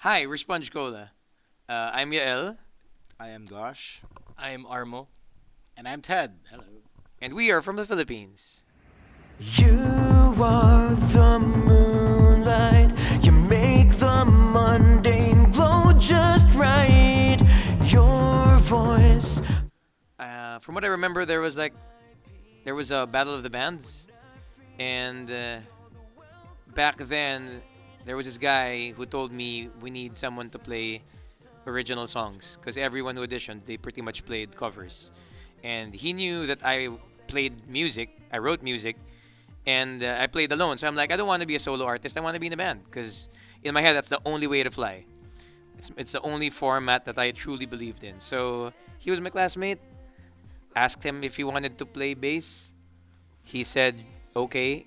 Hi, we're Sponge Cola. I'm Yael, I am Gosh. I'm Armo. And I'm Ted. Hello. and we are from the Philippines. You are the moonlight. You make the mundane glow just right. Your voice. From what I remember, there was a battle of the bands, and back then there was this guy who told me we need someone to play original songs because everyone who auditioned they pretty much played covers, and he knew that I played music, I wrote music, and I played alone. So I'm like, I don't want to be a solo artist. I want to be in a band because in my head that's the only way to fly. It's the only format that I truly believed in. So he was my classmate. Asked him if he wanted to play bass. He said okay.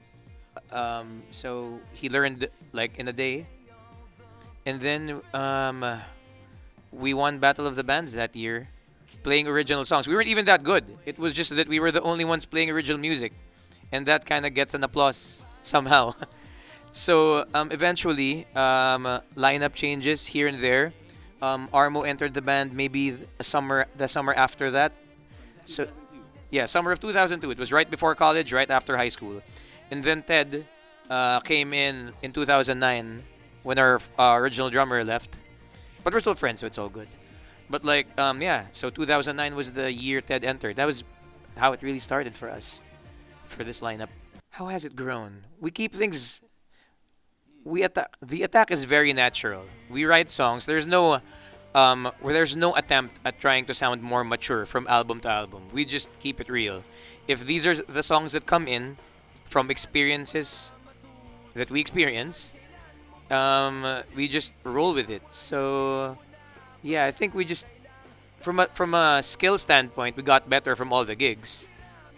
So he learned like in a day, and then we won Battle of the Bands that year, playing original songs. We weren't even that good. It was just that we were the only ones playing original music, and that kind of gets an applause somehow. So eventually, lineup changes here and there. Armo entered the band maybe the summer after that. So yeah, summer of 2002. It was right before college, right after high school, and then Ted came in 2009 when our original drummer left. But we're still friends, so it's all good. But like yeah, so 2009 was the year Ted entered. That was how it really started for us for this lineup. How has it grown? We keep things we attack the attack is very natural. We write songs. There's no attempt at trying to sound more mature from album to album. We just keep it real. If these are the songs that come in from experiences that we experience, we just roll with it. So yeah, I think we just from a skill standpoint, we got better from all the gigs.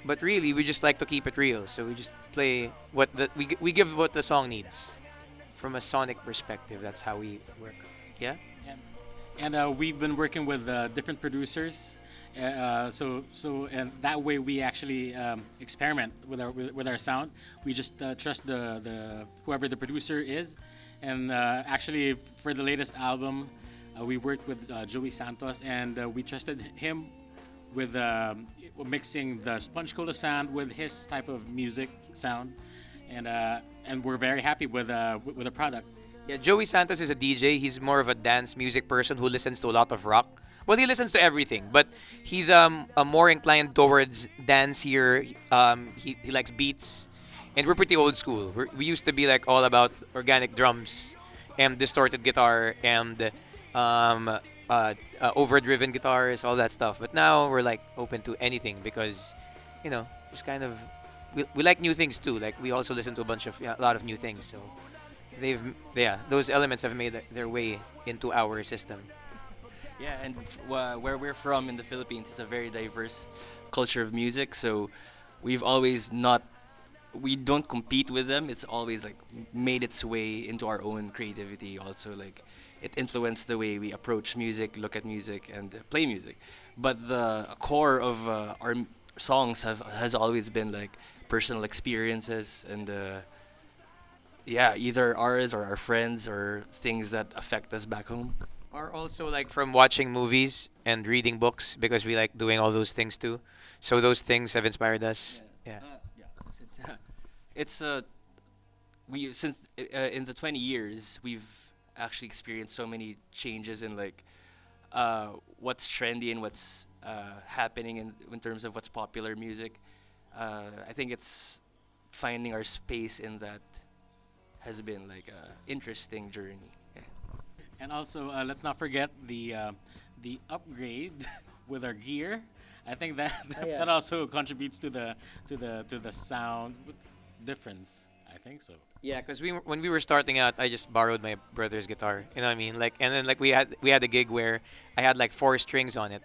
But really, we just like to keep it real. So we just play we give what the song needs from a sonic perspective. That's how we work. Yeah. And we've been working with different producers. And that way we actually experiment with our sound. We just trust the whoever the producer is. And actually, for the latest album, we worked with Joey Santos, and we trusted him with mixing the Sponge Cola sound with his type of music sound, and we're very happy with the product. Yeah, Joey Santos is a DJ. He's more of a dance music person who listens to a lot of rock. Well, he listens to everything, but he's a more inclined towards dance here. He likes beats, and we're pretty old school. We used to be like all about organic drums and distorted guitar and overdriven guitars, all that stuff. But now we're like open to anything because, just kind of we like new things too. Like we also listen to a bunch of a lot of new things. So they've yeah those elements have made their way into our system. Yeah, and where we're from in the Philippines, it's a very diverse culture of music. So we've always not we don't compete with them. It's always like made its way into our own creativity. Also, like it influenced the way we approach music, look at music, and play music. But the core of songs has always been like personal experiences and yeah, either ours or our friends or things that affect us back home. Or also like from watching movies and reading books because we like doing all those things too. So those things have inspired us. Yeah. Yeah, it's we since in the 20 years we've actually experienced so many changes in like what's trendy and what's happening in terms of what's popular music. I think it's finding our space in that has been like a interesting journey. Yeah. And also, let's not forget the upgrade with our gear. I think that that also contributes to the sound difference. I think so. Yeah, because when we were starting out, I just borrowed my brother's guitar. You know what I mean? Like, and then like we had a gig where I had like four strings on it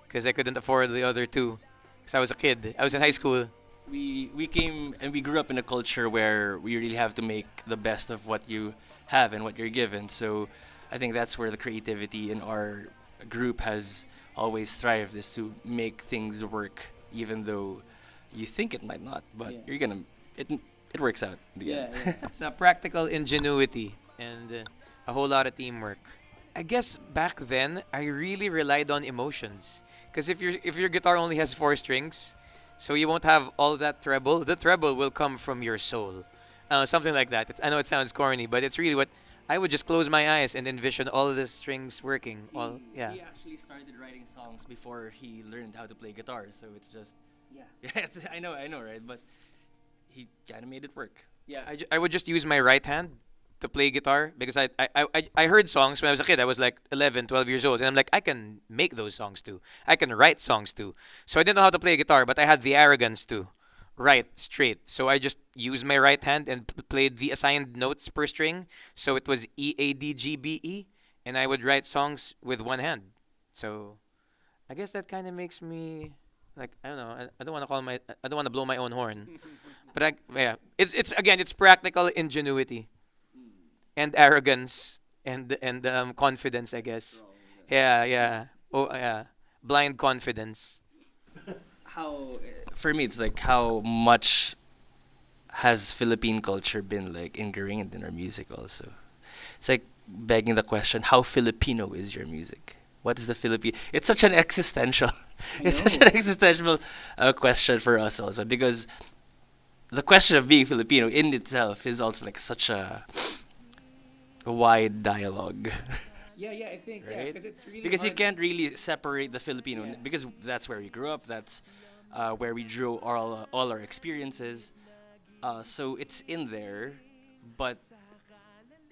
because I couldn't afford the other two. Because I was a kid. I was in high school. We came and we grew up in a culture where we really have to make the best of what you have and what you're given. So I think that's where the creativity in our group has always thrived, is to make things work even though you think it might not, but you're gonna it works out in the end. It's a practical ingenuity, and a whole lot of teamwork. I guess back then I really relied on emotions. Because if your guitar only has four strings, so you won't have all that treble. The treble will come from your soul, something like that. I know it sounds corny, but it's really what I would just close my eyes and envision all of the strings working. All yeah. He actually started writing songs before he learned how to play guitar, so it's just Yeah. yeah. I know, right? But he kind of made it work. Yeah, I would just use my right hand to play guitar because I heard songs when I was a kid. I was like 11, 12 years old. And I'm like, I can make those songs too. I can write songs too. So I didn't know how to play guitar, but I had the arrogance to write straight. So I just used my right hand and played the assigned notes per string. So it was E, A, D, G, B, E. And I would write songs with one hand. So I guess that kind of makes me like I don't know. I don't want to I don't want to blow my own horn, but yeah, it's again it's practical ingenuity and arrogance and confidence, I guess. Yeah, yeah. Oh, yeah. Blind confidence. How for me, it's like how much has Philippine culture been like ingrained in our music also. It's like begging the question, how Filipino is your music? What is the Philippine? It's such an existential, it's such an existential question for us also because the question of being Filipino in itself is also like such a wide dialogue. Yeah, yeah, I think Right? because it's really Because you can't really separate the Filipino Yeah. because that's where we grew up. That's where we drew all our experiences. So it's in there, but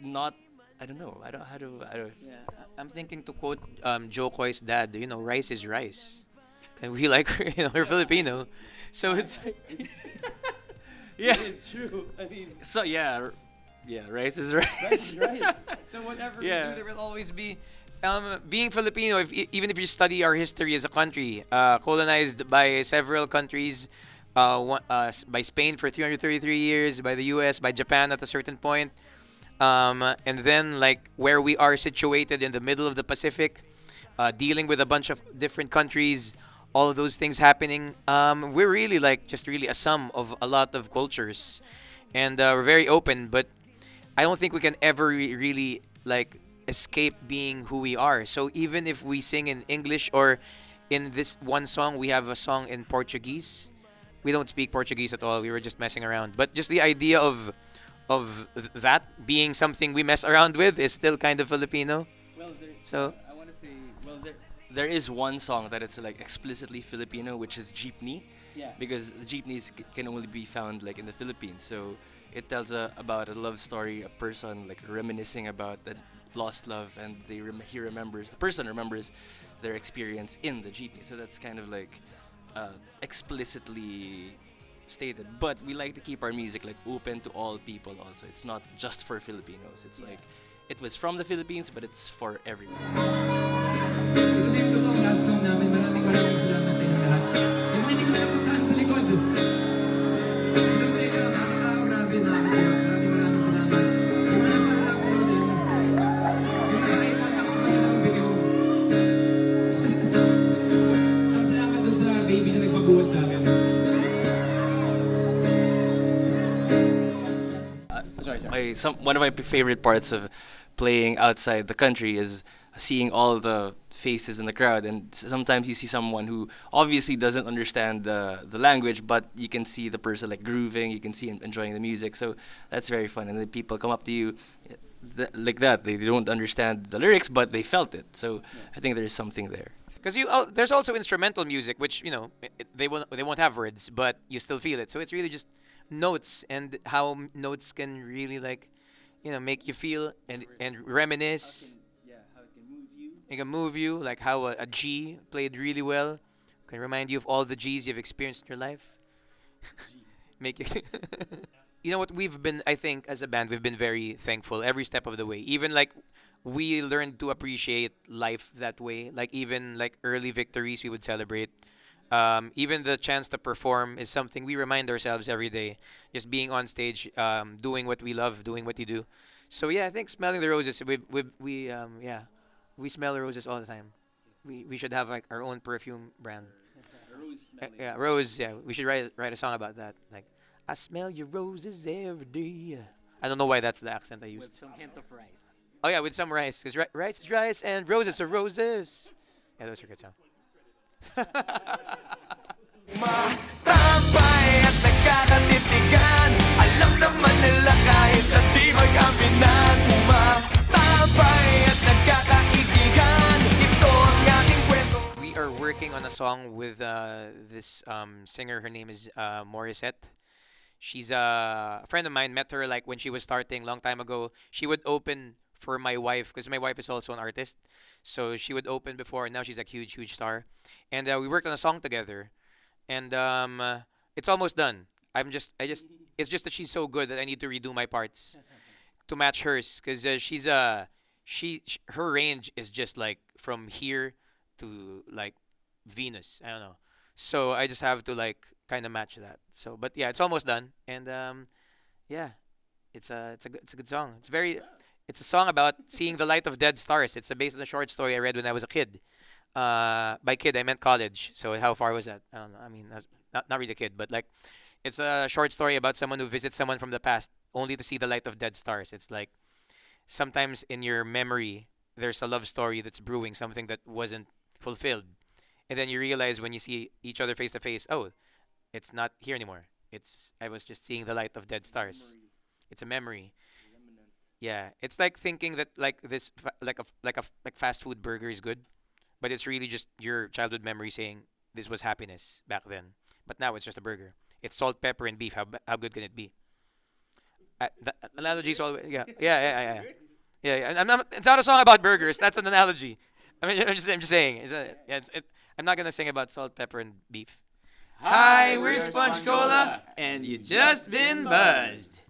not. I don't know. I don't how to. I don't. Yeah, I'm thinking to quote Joe Coy's dad. You know, rice is rice, and we like we're Filipino, so it's like, Yeah. it's true. I mean, So yeah, rice is rice. so whatever Yeah. we do, there will always be. Being Filipino, even if you study our history as a country, colonized by several countries, by Spain for 333 years, by the U.S., by Japan at a certain point, and then like where we are situated in the middle of the Pacific, dealing with a bunch of different countries, all of those things happening. We're really like just really a sum of a lot of cultures, and we're very open. But I don't think we can ever really like escape being who we are. So even if we sing in English or in this one song, we have a song in Portuguese. We don't speak Portuguese at all. We were just messing around. But just the idea of that being something we mess around with is still kind of Filipino. Well, So I want to say, well, there is one song that is like explicitly Filipino, which is Jeepney. Yeah. Because the jeepneys can only be found like in the Philippines. So it tells about a love story, a person like reminiscing about the lost love, and the person remembers their experience in the jeepney. So that's kind of like explicitly stated. But we like to keep our music like open to all people also. It's not just for Filipinos. It's like it was from the Philippines, but it's for everyone. Ito na yung totoong last song namin. Maraming salamat sa inyo lahat. Yung mga hindi ko nalapuntahan sa likod. Hello sa inyo, mga tao, grabe, nakakatiyak. Maraming salamat. Yung mga nasa harap ko din. Yung nakakita lang ko kanina ng video. So, salamat dun sa baby na nagpabuhat sa akin. One of my favorite parts of playing outside the country is seeing all the faces in the crowd, and sometimes you see someone who obviously doesn't understand the language, but you can see the person like grooving, you can see him enjoying the music, so that's very fun. And then people come up to you like that, they don't understand the lyrics, but they felt it, so I think there's something there. because there's also instrumental music, which they won't have words, but you still feel it. So it's really just notes and how notes can really like, make you feel and reminisce. How it can move you. It can move you, like how a G played really well can remind you of all the G's you've experienced in your life. Make you. You know what? I think, as a band, we've been very thankful every step of the way. Even like we learned to appreciate life that way. Like even like early victories, we would celebrate. Even the chance to perform is something we remind ourselves every day. Just being on stage, doing what we love, doing what you do. So yeah, I think smelling the roses. We smell roses all the time. We should have like our own perfume brand. Yeah, rose. Yeah, we should write a song about that. Like, I smell your roses every day. I don't know why that's the accent I used. With some hint of rice. Oh yeah, with some rice, because rice is rice and roses are roses. Yeah, those are good songs. Matapay at nagkakatitigan. Alam naman nila kahit na di magkampinan. Matapay at nagkakaibigan. Ito ang ating kwento. We are working on a song with this singer. Her name is Morissette. She's a friend of mine. Met her like when she was starting long time ago. She would open for my wife because my wife is also an artist. So she would open before, and now she's like huge, huge star. And we worked on a song together, and it's almost done. It's just that she's so good that I need to redo my parts to match hers because her range is just like from here to like Venus. I don't know. So I just have to like kind of match that. So, but yeah, it's almost done, and yeah, it's a good song. It's a song about seeing the light of dead stars. It's based on a short story I read when I was a kid. By kid I meant college. So how far was that? I don't know. I mean, that's not really a kid, but like, it's a short story about someone who visits someone from the past only to see the light of dead stars. It's like sometimes in your memory there's a love story that's brewing, something that wasn't fulfilled, and then you realize when you see each other face to face, oh, it's not here anymore. I was just seeing the light of dead stars. It's a memory. Yeah, it's like thinking that like this like fast food burger is good, but it's really just your childhood memory saying this was happiness back then. But now it's just a burger. It's salt, pepper, and beef. How good can it be? The analogy is always yeah. I'm not, it's not a song about burgers. That's an analogy. I mean, I'm just saying. I'm not gonna sing about salt, pepper, and beef. Hi, we're Sponge Cola, and you just been buzzed.